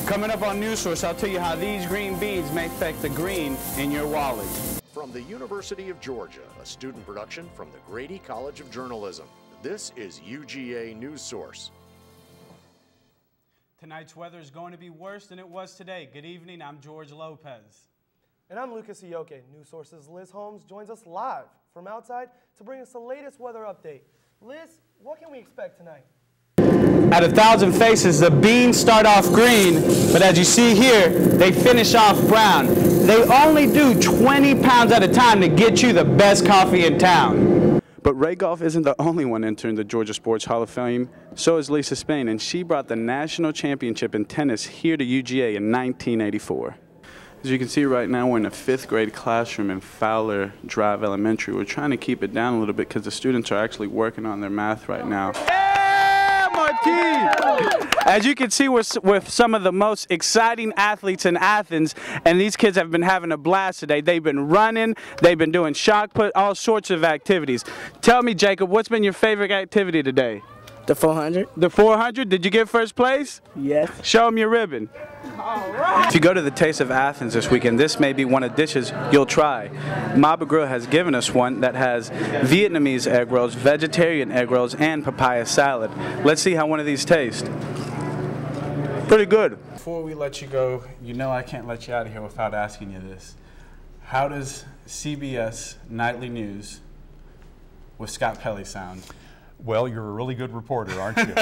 Coming up on News Source, I'll tell you how these green beans may affect the green in your wallet. From the University of Georgia, a student production from the Grady College of Journalism, this is UGA News Source. Tonight's weather is going to be worse than it was today. Good evening, I'm George Lopez. And I'm Lucas Ioke. News Source's Liz Holmes joins us live from outside to bring us the latest weather update. Liz, what can we expect tonight? At 1,000 faces, the beans start off green, but as you see here, they finish off brown. They only do 20 pounds at a time to get you the best coffee in town. But Ray Goff isn't the only one entering the Georgia Sports Hall of Fame. So is Lisa Spain, and she brought the national championship in tennis here to UGA in 1984. As you can see right now, we're in a 5th grade classroom in Fowler Drive Elementary. We're trying to keep it down a little bit because the students are actually working on their math right now. Yeah, Marquis! As you can see, we're with some of the most exciting athletes in Athens, and these kids have been having a blast today. They've been running, they've been doing shot put, all sorts of activities. Tell me, Jacob, what's been your favorite activity today? The 400. The 400? Did you get first place? Yes. Show them your ribbon. All right. If you go to the Taste of Athens this weekend, this may be one of the dishes you'll try. Maba Grill has given us one that has Vietnamese egg rolls, vegetarian egg rolls, and papaya salad. Let's see how one of these tastes. Pretty good. Before we let you go, you know I can't let you out of here without asking you this. How does CBS Nightly News with Scott Pelley sound? Well, you're a really good reporter, aren't you?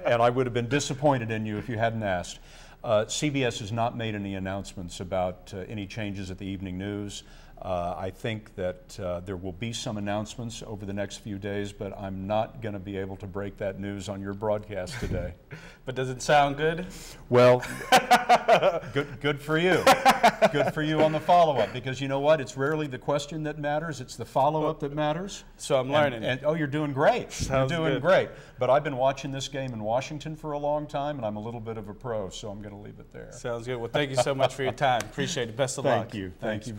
And I would have been disappointed in you if you hadn't asked. CBS has not made any announcements about any changes at the evening news. I think that there will be some announcements over the next few days, but I'm not going to be able to break that news on your broadcast today. But does it sound good? Well, good for you. Good for you on the follow-up, because you know what? It's rarely the question that matters. It's the follow-up that matters. So I'm learning. And oh, you're doing great. Sounds you're doing good. great. But I've been watching this game in Washington for a long time, and I'm a little bit of a pro, so I'm going to leave it there. Sounds good. Well, thank you so much for your time. Appreciate it. Best of luck. Thank you. Thank you.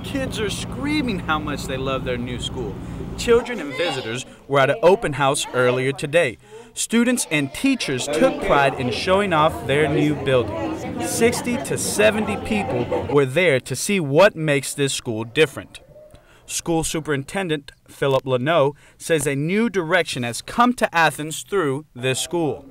Kids are screaming how much they love their new school. Children and visitors were at an open house earlier today. Students and teachers took pride in showing off their new building. 60 to 70 people were there to see what makes this school different. School Superintendent Philip Leno says a new direction has come to Athens through this school.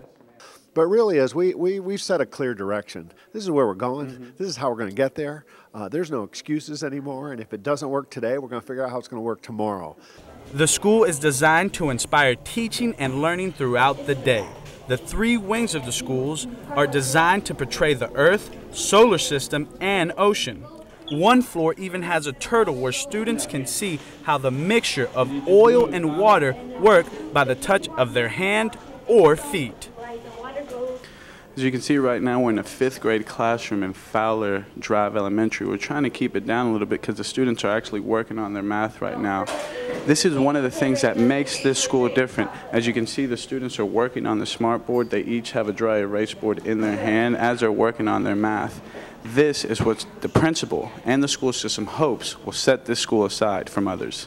But really, as we've set a clear direction. This is where we're going. This is how we're going to get there. There's no excuses anymore, and if it doesn't work today, we're going to figure out how it's going to work tomorrow. The school is designed to inspire teaching and learning throughout the day. The 3 wings of the schools are designed to portray the Earth, solar system, and ocean. One floor even has a turtle where students can see how the mixture of oil and water work by the touch of their hand or feet. As you can see right now, we're in a 5th grade classroom in Fowler Drive Elementary. We're trying to keep it down a little bit because the students are actually working on their math right now. This is one of the things that makes this school different. As you can see, the students are working on the smart board. They each have a dry erase board in their hand as they're working on their math. This is what the principal and the school system hopes will set this school aside from others.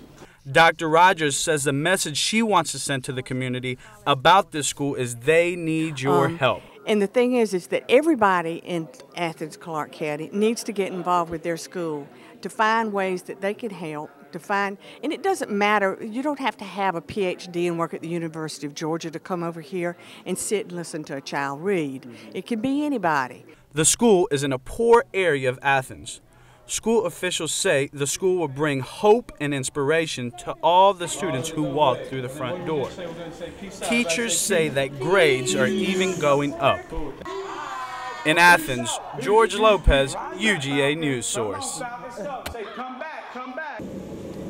Dr. Rogers says the message she wants to send to the community about this school is they need your help. And the thing is that everybody in Athens, Clarke County needs to get involved with their school to find ways that they can help, and it doesn't matter, you don't have to have a PhD and work at the University of Georgia to come over here and sit and listen to a child read. It can be anybody. The school is in a poor area of Athens. School officials say the school will bring hope and inspiration to all the students who walk through the front door. Teachers say that grades are even going up. In Athens, George Lopez, UGA News Source.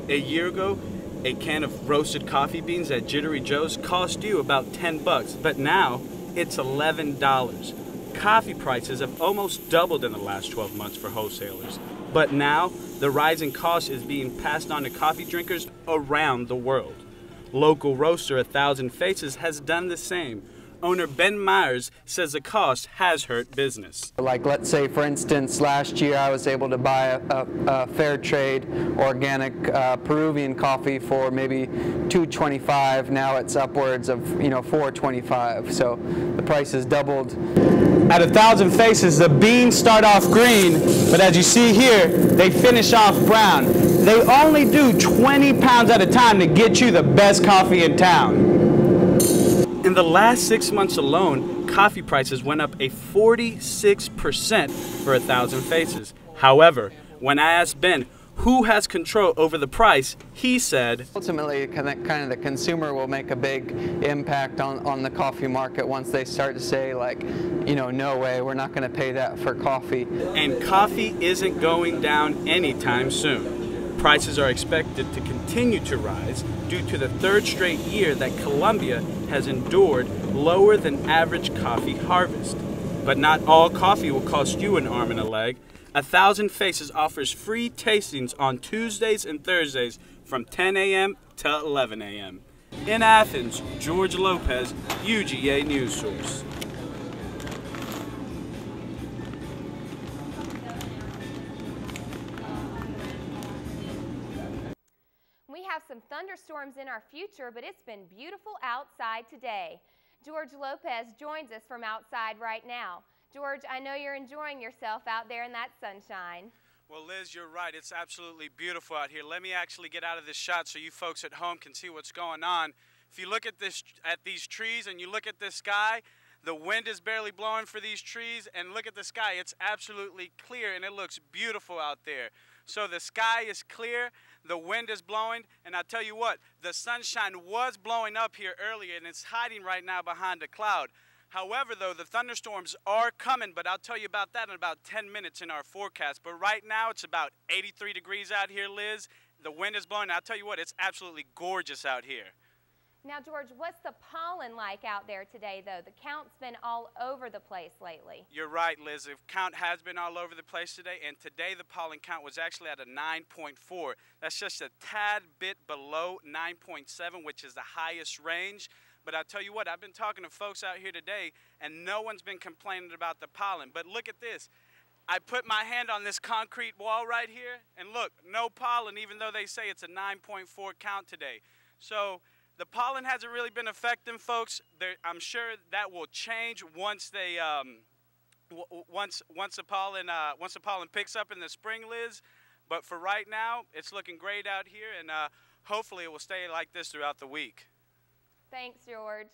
A year ago, a can of roasted coffee beans at Jittery Joe's cost you about $10, but now it's $11. Coffee prices have almost doubled in the last 12 months for wholesalers. But now, the rising cost is being passed on to coffee drinkers around the world. Local roaster 1,000 Faces has done the same. Owner Ben Myers says the cost has hurt business. Like, let's say, for instance, last year I was able to buy a fair trade organic Peruvian coffee for maybe $2.25. Now it's upwards of $4.25. So the price has doubled. At 1,000 Faces, the beans start off green, but as you see here, they finish off brown. They only do 20 pounds at a time to get you the best coffee in town. In the last 6 months alone, coffee prices went up a 46% for 1,000 Faces. However, when I asked Ben who has control over the price, he said, Ultimately, kind of the consumer will make a big impact on the coffee market once they start to say, like, no way, we're not going to pay that for coffee. And coffee isn't going down anytime soon. Prices are expected to continue to rise due to the third straight year that Colombia has endured lower than average coffee harvest. But not all coffee will cost you an arm and a leg. 1,000 Faces offers free tastings on Tuesdays and Thursdays from 10 a.m. to 11 a.m. In Athens, George Lopez, UGA News Source. We have some thunderstorms in our future, but it's been beautiful outside today. George Lopez joins us from outside right now. George, I know you're enjoying yourself out there in that sunshine. Well, Liz, you're right. It's absolutely beautiful out here. Let me actually get out of this shot so you folks at home can see what's going on. If you look at these trees and you look at this sky, the wind is barely blowing for these trees, and look at the sky. It's absolutely clear, and it looks beautiful out there. So the sky is clear, the wind is blowing, and I'll tell you what, the sunshine was blowing up here earlier, and it's hiding right now behind a cloud. However, though, the thunderstorms are coming, but I'll tell you about that in about 10 minutes in our forecast. But right now, it's about 83 degrees out here, Liz. The wind is blowing. I'll tell you what, it's absolutely gorgeous out here. Now, George, what's the pollen like out there today, though? The count's been all over the place lately. You're right, Liz. The count has been all over the place today, and today the pollen count was actually at a 9.4. That's just a tad bit below 9.7, which is the highest range. But I'll tell you what, I've been talking to folks out here today, and no one's been complaining about the pollen. But look at this. I put my hand on this concrete wall right here, and look, no pollen, even though they say it's a 9.4 count today. So the pollen hasn't really been affecting folks. I'm sure that will change once they once the pollen picks up in the spring, Liz. But for right now, it's looking great out here, and hopefully it will stay like this throughout the week. Thanks, George.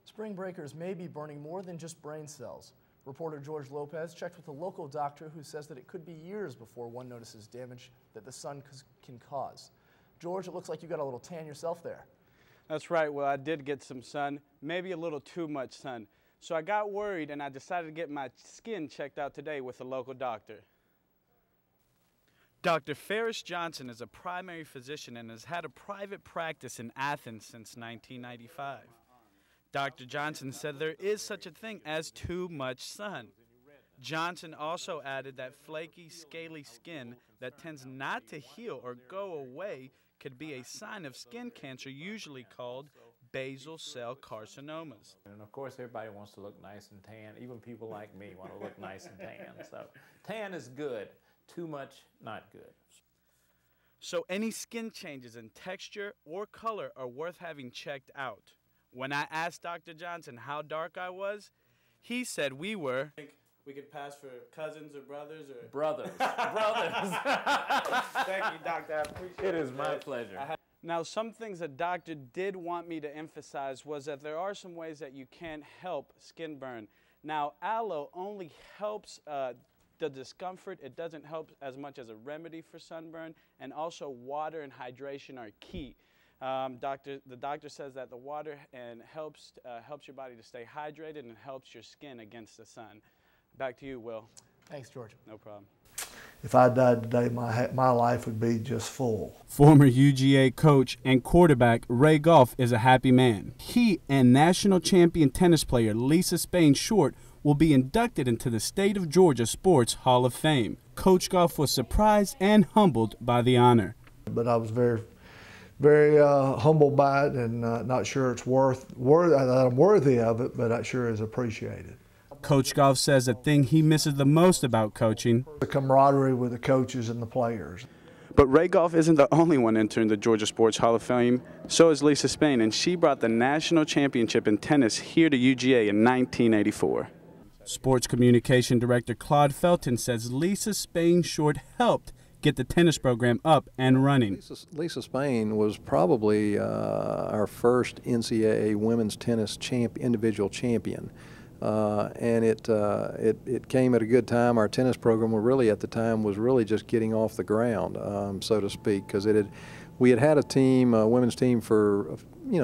Spring breakers may be burning more than just brain cells. Reporter George Lopez checked with a local doctor who says that it could be years before one notices damage that the sun can cause. George, it looks like you got a little tan yourself there. That's right. Well, I did get some sun, maybe a little too much sun. So I got worried, and I decided to get my skin checked out today with a local doctor. Dr. Ferris Johnson is a primary physician and has had a private practice in Athens since 1995. Dr. Johnson said there is such a thing as too much sun. Johnson also added that flaky, scaly skin that tends not to heal or go away could be a sign of skin cancer, usually called basal cell carcinomas. And of course, everybody wants to look nice and tan. Even people like me want to look nice and tan. So tan is good. Too much, not good. So any skin changes in texture or color are worth having checked out. When I asked Dr. Johnson how dark I was, he said we were... We could pass for cousins or brothers or... Brothers. Brothers. Thank you, doctor. I appreciate it. It is my pleasure. Now, some things the doctor did want me to emphasize was that there are some ways that you can help skin burn. Now, aloe only helps the discomfort. It doesn't help as much as a remedy for sunburn, and also water and hydration are key. The doctor says that the water helps your body to stay hydrated and helps your skin against the sun. Back to you, Will. Thanks, George. No problem. If I died today, my life would be just full. Former UGA coach and quarterback Ray Goff is a happy man. He and national champion tennis player Lisa Spain Short will be inducted into the State of Georgia Sports Hall of Fame. Coach Goff was surprised and humbled by the honor. But I was very, very humbled by it, and not sure it's that I'm worthy of it, but I sure is appreciated. Coach Goff says the thing he misses the most about coaching: the camaraderie with the coaches and the players. But Ray Goff isn't the only one entering the Georgia Sports Hall of Fame. So is Lisa Spain, and she brought the national championship in tennis here to UGA in 1984. Sports Communication Director Claude Felton says Lisa Spain Short helped get the tennis program up and running. Lisa Spain was probably our first NCAA women's tennis individual champion. And it came at a good time. Our tennis program at the time was really just getting off the ground, so to speak, because we had a team, a women's team for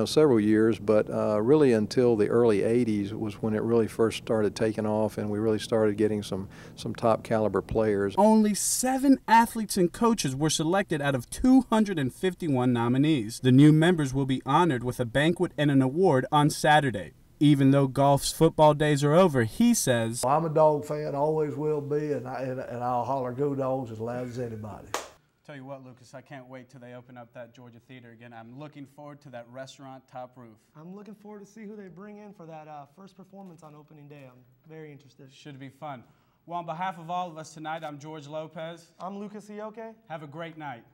several years, but really until the early 80s was when it really first started taking off, and we really started getting some top caliber players. Only 7 athletes and coaches were selected out of 251 nominees. The new members will be honored with a banquet and an award on Saturday. Even though Goff's football days are over, he says, I'm a dog fan, always will be, and I'll holler "Go Dogs" as loud as anybody. Tell you what, Lucas, I can't wait till they open up that Georgia Theater again. I'm looking forward to that restaurant top roof. I'm looking forward to see who they bring in for that first performance on opening day. I'm very interested. Should be fun. Well, on behalf of all of us tonight, I'm George Lopez. I'm Lucas Ioke. Have a great night.